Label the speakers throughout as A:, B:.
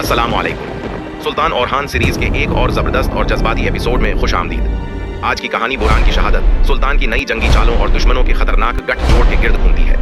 A: अस्सलाम वालेकुम। सुल्तान ओरहान सीरीज के एक और जबरदस्त और जज्बाती एपिसोड में खुश आमदीद। आज की कहानी बोरान की शहादत, सुल्तान की नई जंगी चालों और दुश्मनों के खतरनाक गठजोड़ के गिर्द घूमती है।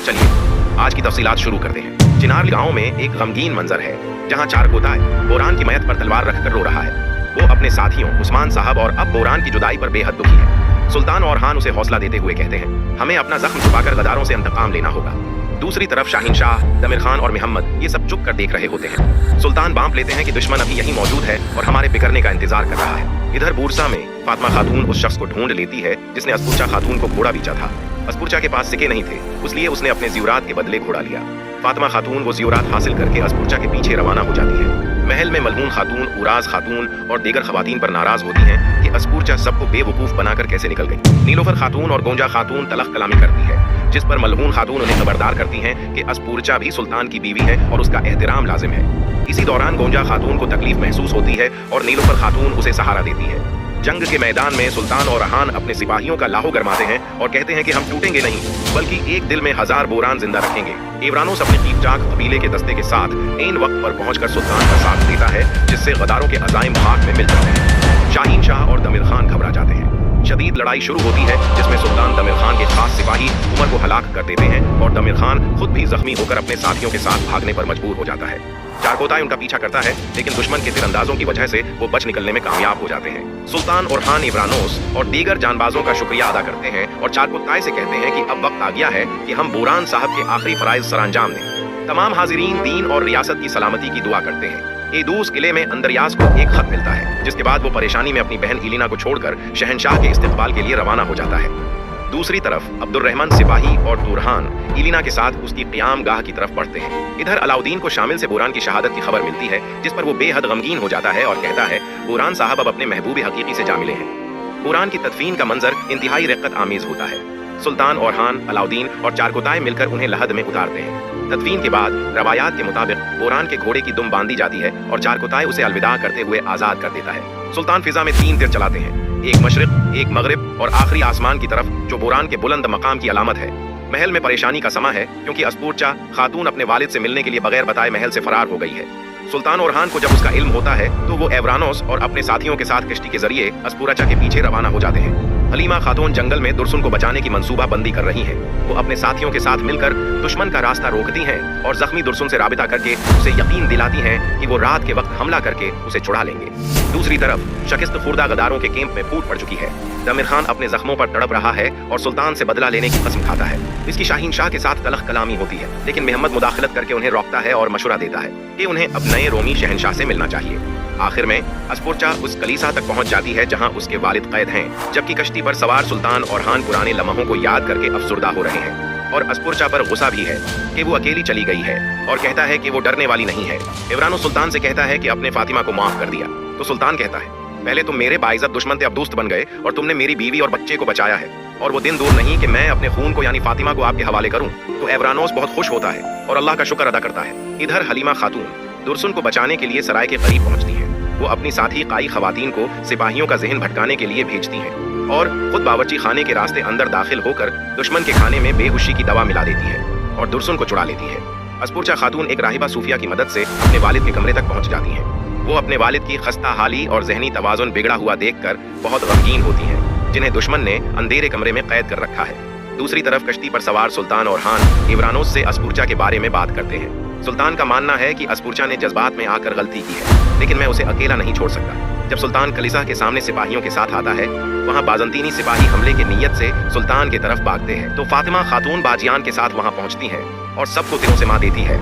A: चलिए आज की तफसीलात शुरू करते हैं। चिनार गांव में एक गमगीन मंजर है जहां चारकोताय बोरान की मैयत पर तलवार रखकर रो रहा है। वो अपने साथियों उस्मान साहब और अब बोरान की जुदाई पर बेहद दुखी है। सुल्तान ओरहान उसे हौसला देते हुए कहते हैं, हमें अपना जख्म छुपाकर गदारों से इंतकाम लेना होगा। दूसरी तरफ शाहीन शाह, दमिर खान और मोहम्मद ये सब चुप कर देख रहे होते हैं। सुल्तान बांप लेते हैं कि दुश्मन अभी यहीं मौजूद है और हमारे बिखरने का इंतजार कर रहा है। इधर बूरसा में फातिमा खातून उस शख्स को ढूंढ लेती है जिसने अस्पुरचा खातून को घोड़ा बेचा था। अस्पुरचा के पास सिक्के नहीं थे, इसलिए उसने अपने ज़िवरात के बदले घोड़ा लिया। फातिमा खातून वो ज़िवरात हासिल करके अस्पुरचा के पीछे रवाना हो जाती है। महल में मलहून खातून, उराज खातून और दीगर खवातीन पर नाराज होती हैं कि अस्पुरचा सबको बेवकूफ बनाकर कैसे निकल गई। नीलोफर खातून और गोंजा खातून तलख कलामी करती है, जिस पर मलहून खातून उन्हें खबरदार करती हैं कि अस्पुरचा भी सुल्तान की बीवी है और उसका एहतराम लाजिम है। इसी दौरान गोंजा खातून को तकलीफ महसूस होती है और नीलोफर खातून उसे सहारा देती है। जंग के मैदान में सुल्तान ओरहान अपने सिपाहियों का लाहो गरमाते हैं और कहते हैं कि हम टूटेंगे नहीं, बल्कि एक दिल में 1000 बोरान जिंदा रखेंगे। एवरानोस अपने कीपचाक कबीले के दस्ते के साथ ऐन वक्त पर पहुंचकर सुल्तान का साथ देता है, जिससे गदारों के अज़ाइम खाक में मिल जाते हैं। शाहीन शाह और दमिर खान घबरा जाते हैं। शदीद लड़ाई शुरू होती है, जिसमें सुल्तान दमिर खान के खास सिपाही उमर को हलाक कर देते हैं और दमिर खान खुद भी जख्मी होकर अपने साथियों के साथ भागने पर मजबूर हो जाता है। चारकोताय उनका पीछा करता है, लेकिन दुश्मन के तीरंदाजों की वजह से वो बच निकलने में कामयाब हो जाते हैं। सुल्तान ओरहान एवरानोस और दीगर जानबाजों का शुक्रिया अदा करते हैं और चारकोताय से कहते हैं कि अब वक्त आ गया है कि हम बोरान साहब के आखिरी फराइज सरअंजाम दें। तमाम हाजिरीन दीन और रियासत की सलामती की दुआ करते हैं। एदूस किले में अंदरयास को एक खत मिलता है, जिसके बाद वो परेशानी में अपनी बहन इलिना को छोड़कर शहनशाह के इस्तिकबाल के लिए रवाना हो जाता है। दूसरी तरफ अब्दुर्रहमान सिपाही और तुरहान इलिना के साथ उसकी क़याम गाह की तरफ बढ़ते हैं। इधर अलाउद्दीन को शामिल से बोरान की शहादत की खबर मिलती है, जिस पर वो बेहद गमगीन हो जाता है और कहता है बोरान साहब अब अपने महबूब हकीकी से जा मिले हैं। बोरान की तदफीन का मंजर इंतहाई रक़्क़त आमीज़ होता है। सुल्तान ओरहान, अलाउद्दीन और चारकोताय मिलकर उन्हें लहद में उतारते हैं। तदफीन के बाद रवायात के मुताबिक बोरान के घोड़े की दुम बांधी जाती है और चारकोताय उसे अलविदा करते हुए आज़ाद कर देता है। सुल्तान फिजा में 3 तीर चलाते हैं, एक मशरिक, एक मगरिब और आखिरी आसमान की तरफ, जो बोरान के बुलंद मकाम की अलामत है। महल में परेशानी का समा है, क्योंकि अस्पुरचा खातून अपने वालिद से मिलने के लिए बगैर बताए महल से फरार हो गई है। सुल्तान ओरहान को जब उसका इल्म होता है तो वो एवरानोस और अपने साथियों के साथ कश्ती के जरिए अस्पुरचा के पीछे रवाना हो जाते हैं। हलीमा खातून जंगल में दुर्सुन को बचाने की मंसूबा बंदी कर रही हैं। वो अपने साथियों के साथ मिलकर दुश्मन का रास्ता रोकती हैं और जख्मी दुर्सुन से राबिता करके उसे यकीन दिलाती हैं कि वो रात के वक्त हमला करके उसे छुड़ा लेंगे। दूसरी तरफ शिकस्त खुर्दा गदारों के कैंप में फूट पड़ चुकी है। दमिर खान अपने जख्मों पर तड़प रहा है और सुल्तान से बदला लेने की कसम खाता है। इसकी शाहीन शाह के साथ तलख कलामी होती है, लेकिन मोहम्मद मुदाखलत करके उन्हें रोकता है और मशवरा देता है कि उन्हें अब नए रोमी शहनशाह से मिलना चाहिए। आखिर में अस्पुरचा उस कलीसा तक पहुंच जाती है जहां उसके वालिद कैद हैं, जबकि कश्ती पर सवार सुल्तान ओरहान पुराने लम्हों को याद करके अफसुर्दा हो रहे हैं। और अस्पुरचा पर गुस्सा भी है कि वो अकेली चली गई है और कहता है कि वो डरने वाली नहीं है। एवरानो सुल्तान से कहता है कि अपने फातिमा को माफ कर दिया, तो सुल्तान कहता है, पहले तुम मेरे बाइज्जत दुश्मन थे, अब दोस्त बन गए और तुमने मेरी बीवी और बच्चे को बचाया है, और वो दिन दूर नहीं कि मैं अपने खून को यानी फातिमा को आपके हवाले करूं। तो एवरानोस बहुत खुश होता है और अल्लाह का शुक्र अदा करता है। इधर हलीमा खातून दुर्सुन को बचाने के लिए सराय के करीब पहुंचती है। वो अपनी साथी काई खवातीन को सिपाहियों का जहन भटकाने के लिए भेजती हैं और खुद बावर्ची खाने के रास्ते अंदर दाखिल होकर दुश्मन के खाने में बेहोशी की दवा मिला देती है और दुर्सुन को छुड़ा लेती है। अस्पुरचा खातून एक राहिबा सूफिया की मदद से अपने वालिद के कमरे तक पहुंच जाती हैं। वो अपने वालिद की खस्ता हाली और जहनी तवाज़ुन बिगड़ा हुआ देखकर बहुत गमगीन होती हैं, जिन्हें दुश्मन ने अंधेरे कमरे में कैद कर रखा है। दूसरी तरफ कश्ती पर सवार सुल्तान ओरहान एवरानोस से अस्पुरचा के बारे में बात करते हैं। सुल्तान का मानना है कि अस्पुरचा ने जज्बात में आकर गलती की है, लेकिन मैं उसे अकेला नहीं छोड़ सकता। जब सुल्तान कलीसा के सामने सिपाहियों के साथ आता है, वहाँ बाजंतीनी सिपाही हमले की नीयत से सुल्तान की तरफ भागते हैं, तो फातिमा खातून बाजियान के साथ वहाँ पहुँचती हैं और सबको तिरों से मार देती है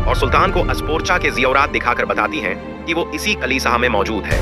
A: और सुल्तान को अस्पुरचा के ज़ियोरात दिखाकर बताती हैं कि वो इसी कलीसा में मौजूद है।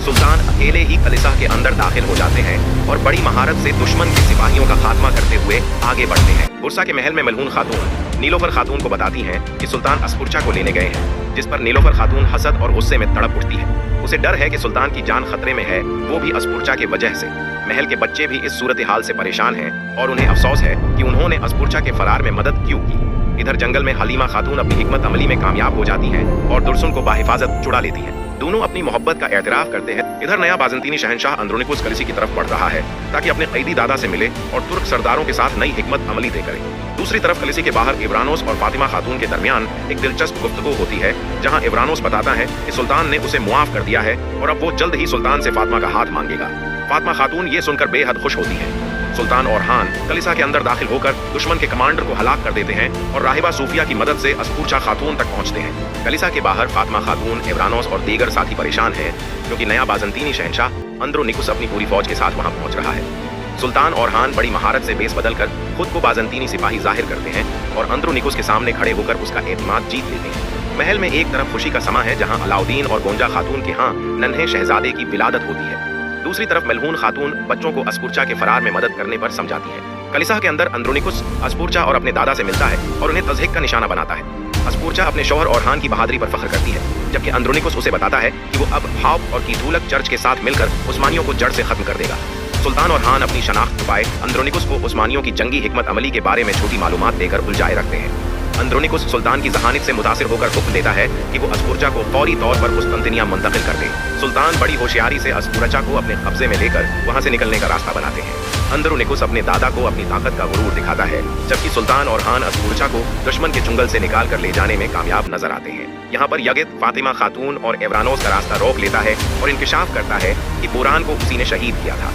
A: सुल्तान अकेले ही कलीसा के अंदर दाखिल हो जाते हैं और बड़ी महारत से दुश्मन के सिपाहियों का खात्मा करते हुए आगे बढ़ते हैं। बुरसा के महल में मलहून खातून नीलोफर खातून को बताती हैं कि सुल्तान अस्पुरचा को लेने गए हैं, जिस पर नीलोफर खातून हसद और गुस्से में तड़प उठती है। उसे डर है कि सुल्तान की जान खतरे में है, वो भी अस्पुरचा के वजह से। महल के बच्चे भी इस सूरत हाल से परेशान हैं और उन्हें अफसोस है कि उन्होंने अस्पुरचा के फरार में मदद क्यों की। इधर जंगल में हलीमा खातून अपनी हिकमत अमली में कामयाब हो जाती हैं और दुर्सुन को बाहिफाजत छुड़ा लेती हैं। दोनों अपनी मोहब्बत का एतराफ करते हैं। इधर नया बाज़ंतीनी शहंशाह अंद्रोनिकुस कलिसी की तरफ बढ़ रहा है ताकि अपने कैदी दादा से मिले और तुर्क सरदारों के साथ नई हिकमत अमली तय करे। दूसरी तरफ कलिसी के बाहर इब्रानोस और फातिमा खातून के दरमियान एक दिलचस्प गुफ्तगू होती है, जहां इब्रानोस बताता है कि सुल्तान ने उसे मुआफ कर दिया है और अब वो जल्द ही सुल्तान से फातिमा का हाथ मांगेगा। फातिमा खातून ये सुनकर बेहद खुश होती है। सुल्तान और हान कलिसा के अंदर दाखिल होकर दुश्मन के कमांडर को हलाक कर देते हैं और राहिबा सूफिया की मदद से अस्पूरचा खातून तक पहुंचते हैं। कलिसा के बाहर फातिमा खातून, इब्रानोस और दीगर साथी परेशान हैं क्योंकि नया बाज़ंतीनी शहंशाह अंद्रोनिकुस अपनी पूरी फौज के साथ वहां पहुंच रहा है। सुल्तान और हान बड़ी महारत से बेस बदल कर खुद को बाज़ंतीनी सिपाही जाहिर करते हैं और अंद्रोनिकुस के सामने खड़े होकर उसका एतमाद जीत लेते हैं। महल में एक तरफ खुशी का समा है जहां अलाउद्दीन और गोंजा खातून के यहाँ नन्हे शहजादे की विलादत होती है। दूसरी तरफ मलहून खातून बच्चों को अस्पूरचा के फरार में मदद करने पर समझाती है। कलिसा के अंदर अंद्रोनिकुस अस्पूरचा और अपने दादा से मिलता है और उन्हें तज़हीक का निशाना बनाता है। अस्पूरचा अपने शौहर और हान की बहादुरी पर फख्र करती है, जबकि अंद्रोनिकुस उसे बताता है कि वो अब हाउप और कीथुलक चर्च के साथ मिलकर उस्मानियों को जड़ से खत्म कर देगा। सुल्तान और हान अपनी शनाख्त छुपाए अंद्रोनिकुस को उस्मानियों की जंगी हिकमत अमली के बारे में छोटी मालूमात देकर उलझाए रखते हैं। अंद्रोनिकुस सुल्तान की जहानित से मुतासिर होकर हुक्म देता है कि वो अस्पूरचा को फौरी तौर पर कुस्तंतिनिया मुंतकिल कर दे। सुल्तान बड़ी होशियारी से अस्पूरचा को अपने कब्जे में लेकर वहां से निकलने का रास्ता बनाते हैं। अंद्रोनिकुस अपने दादा को अपनी ताकत का गुरूर दिखाता है, जबकि सुल्तान और हान अस्पूरचा को दुश्मन के चुंगल से निकाल कर ले जाने में कामयाब नजर आते हैं। यहाँ पर यगित फातिमा खातून और एवरानोस का रास्ता रोक लेता है और इंकिशाफ करता है कि बुरान को उसी ने शहीद किया था।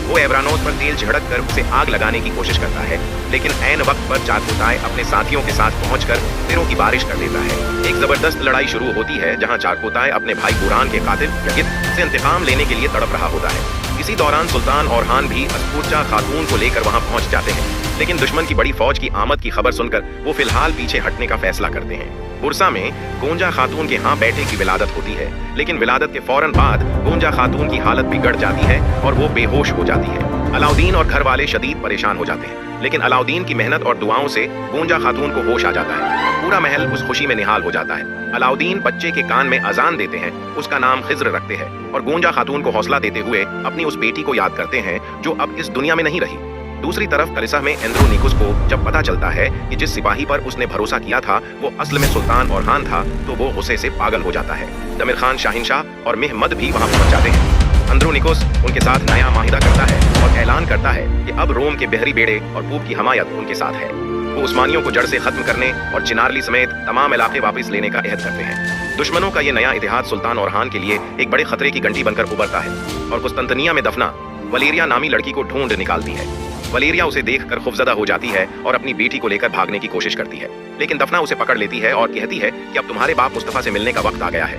A: वो एवरानोस पर तेल झड़क कर उसे आग लगाने की कोशिश करता है, लेकिन ऐन वक्त पर चारकुताय अपने साथियों के साथ पहुंचकर तीरों की बारिश कर देता है। एक जबरदस्त लड़ाई शुरू होती है जहां चारकुताय अपने भाई बुरान के कातिल यगित से इंतकाम लेने के लिए तड़प रहा होता है। इसी दौरान सुल्तान और हान भी अस्पूरचा खातून को लेकर वहां पहुंच जाते हैं, लेकिन दुश्मन की बड़ी फौज की आमद की खबर सुनकर वो फिलहाल पीछे हटने का फैसला करते हैं। बुरसा में गोंजा खातून के यहाँ बेटे की विलादत होती है, लेकिन विलादत के फौरन बाद गोंजा खातून की हालत बिगड़ जाती है और वो बेहोश हो जाती है। अलाउद्दीन और घर वाले शदीद परेशान हो जाते हैं, लेकिन अलाउद्दीन की मेहनत और दुआओं से गोंजा खातून को होश आ जाता है। पूरा महल उस खुशी में निहाल हो जाता है। अलाउद्दीन बच्चे के कान में अजान देते हैं, उसका नाम खिज्र रखते हैं और गोंजा खातून को हौसला देते हुए अपनी उस बेटी को याद करते हैं जो अब इस दुनिया में नहीं रही। दूसरी तरफ कलिसा में अंद्रोनिकुस को जब पता चलता है कि जिस सिपाही पर उसने भरोसा किया था वो असल में सुल्तान और हान था, तो वो गुस्से से पागल हो जाता है। दमिर खान शाहिनशाह और मेहमद भी वहां पहुंच जाते हैं। अंद्रोनिकुस उनके साथ नया माहिदा करता है और ऐलान करता है कि अब रोम के बहरी बेड़े और पूब की हमायत उनके साथ है। वो उस्मानियों को जड़ से खत्म करने और चिनारली समेत तमाम इलाके वापस लेने का अहद करते हैं। दुश्मनों का ये नया इतिहाद सुल्तान और हान के लिए एक बड़े खतरे की घंटी बनकर उभरता है और कुस्तंतनिया में दफना वलेरिया नामी लड़की को ढूंढ निकालती है। वलेरिया उसे देखकर खौफजदा हो जाती है और अपनी बेटी को लेकर भागने की कोशिश करती है, लेकिन दफना उसे पकड़ लेती है और कहती है कि अब तुम्हारे बाप मुस्तफा से मिलने का वक्त आ गया है।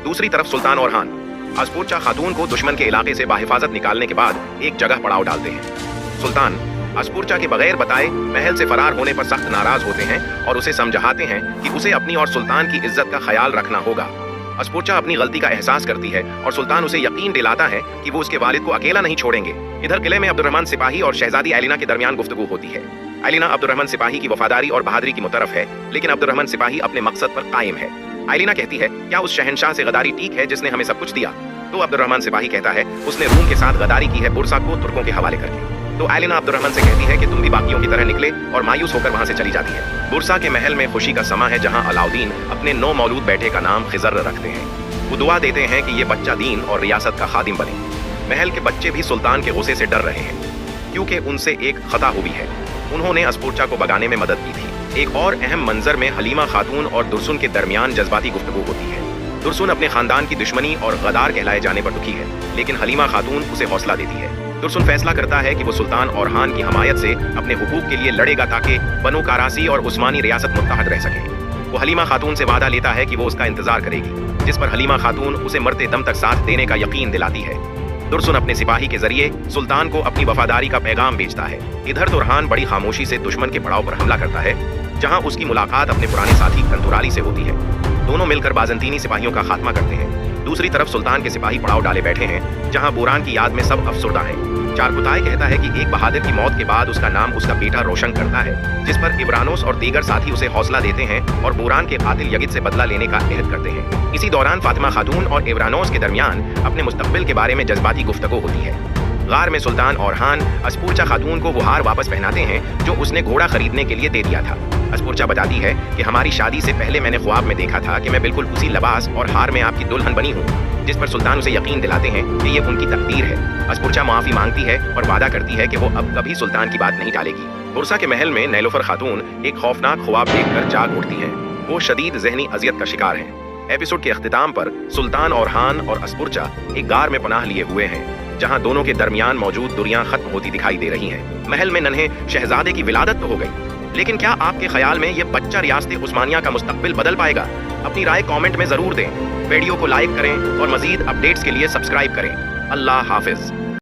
A: दूसरी तरफ सुल्तान और हान अस्पूरचा खातून को दुश्मन के इलाके से बाहिफाजत निकालने के बाद एक जगह पड़ाव डालते हैं। सुल्तान अस्पूरचा के बगैर बताए महल से फरार होने पर सख्त नाराज होते हैं और उसे समझाते हैं कि उसे अपनी और सुल्तान की इज्जत का ख्याल रखना होगा। अस्पूरचा अपनी गलती का एहसास करती है और सुल्तान उसे यकीन दिलाता है कि वो उसके वालिद को अकेला नहीं छोड़ेंगे। इधर किले में अब्दुर्रहमान सिपाही और शहजादी एलिना के दरमियान गुफ्तगू होती है। एलिना अब्दुर्रहमान सिपाही की वफादारी और बहादुरी की मुतरफ है, लेकिन अब्दुर्रहमान सिपाही अपने मकसद पर कायम है। एलिना कहती है, क्या उस शहंशाह से गदारी ठीक है जिसने हमें सब कुछ दिया? तो अब्दुर्रहमान सिपाही कहता है, उसने रूम के साथ गदारी की है बुरसा को तुर्कों के हवाले करके। तो एलिना अब्दुर्रहमान से कहती है कि तुम भी बाकियों की तरह निकले और मायूस होकर वहां से चली जाती है। बुरसा के महल में खुशी का समा है जहां अलाउद्दीन अपने नौ मौलूद बेटे का नाम खिजर रखते हैं। वो दुआ देते हैं कि ये बच्चा दीन और रियासत का खादिम बने। महल के बच्चे भी सुल्तान के गुस्से से डर रहे हैं क्योंकि उनसे एक खता हुई है। उन्होंने अस्पूरचा को भगाने में मदद की थी। एक और अहम मंजर में हलीमा खातून और दुर्सुन के दरमियान जज्बाती गुफ्तगू होती है। दुर्सुन अपने खानदान की दुश्मनी और गदार कहलाए जाने पर दुखी है, लेकिन हलीमा खातून उसे हौसला देती है। दुर्सुन फैसला करता है कि वो सुल्तान और हान की हमायत से अपने हुकूक के लिए लड़ेगा ताकि बनो कारासी और उस्मानी रियासत मुत्तहद रह सके। वो हलीमा खातून से वादा लेता है कि वो उसका इंतजार करेगी, जिस पर हलीमा खातून उसे मरते दम तक साथ देने का यकीन दिलाती है। दुर्सुन अपने सिपाही के जरिए सुल्तान को अपनी वफादारी का पैगाम भेजता है। इधर तुरहान बड़ी खामोशी से दुश्मन के पड़ाव पर हमला करता है, जहां उसकी मुलाकात अपने पुराने साथी कंतुराली से होती है। दोनों मिलकर बाज़ंतीनी सिपाहियों का खात्मा करते हैं। दूसरी तरफ सुल्तान के सिपाही पड़ाव डाले बैठे हैं, जहां बुरान की याद में सब अफसुर्दा हैं। चारकुताय कहता है कि एक बहादुर की मौत के बाद उसका नाम उसका बेटा रोशन करता है, जिस पर इब्रानोस और दीगर साथी उसे हौसला देते हैं और बुरान के कातिल यगिद से बदला लेने का अहद करते हैं। इसी दौरान फातिमा खातून और इब्रानोस के दरमियान अपने मुस्तकबिल के बारे में जज्बाती गुफ्तगू होती है। गार में सुल्तान और हान अस्पूरचा खातून को वो हार वापस पहनाते हैं जो उसने घोड़ा खरीदने के लिए दे दिया था। अस्पुर्चा बताती है कि हमारी शादी से पहले मैंने ख्वाब में देखा था कि मैं बिल्कुल उसी लिबास और हार में आपकी दुल्हन बनी हूँ, जिस पर सुल्तान उसे यकीन दिलाते हैं कि ये उनकी तकदीर है। अस्पुर्चा माफी मांगती है और वादा करती है कि वो अब कभी सुल्तान की बात नहीं टालेगी। बुरसा के महल में नैलोफर खातून एक खौफनाक ख्वाब देखकर जाग उठती हैं। वो शदीद ज़हनी अजियत का शिकार हैं। एपिसोड के अख्तिताम पर सुल्तान औरहान और अस्पुर्चा एक गार में पनाह लिए हुए हैं, जहां दोनों के दरमियान मौजूद दूरियां खत्म होती दिखाई दे रही हैं। महल में नन्हे शहजादे की विलादत तो हो गई, लेकिन क्या आपके ख्याल में ये बच्चा रियासत उस्मानिया का मुस्तकबिल बदल पाएगा? अपनी राय कमेंट में जरूर दें। वीडियो को लाइक करें और मजीद अपडेट्स के लिए सब्सक्राइब करें। अल्लाह हाफिज।